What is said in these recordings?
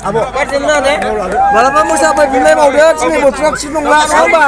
Abo. Walaupun Musa berpilih mau dia sini botrok sini nggak apa.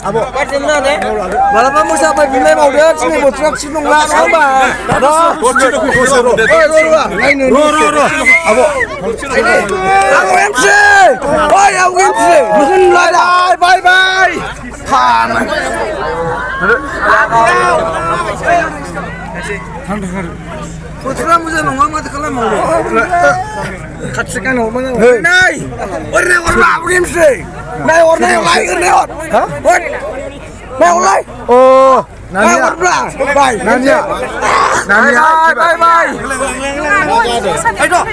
Abo. Walaupun Musa berpilih mau dia sini botrok sini nggak apa. Abo. Aku MC. Oi aku MC. Mungkin bye bye. Pan. Putra muda nongol mati kalau mau. Kacikan ngomong. Nai. Orang aku MC. Nai orang yang lain orang. Hah? Nai orang. Oh. Nanya. Bye. Nanya. Bye. Ayo.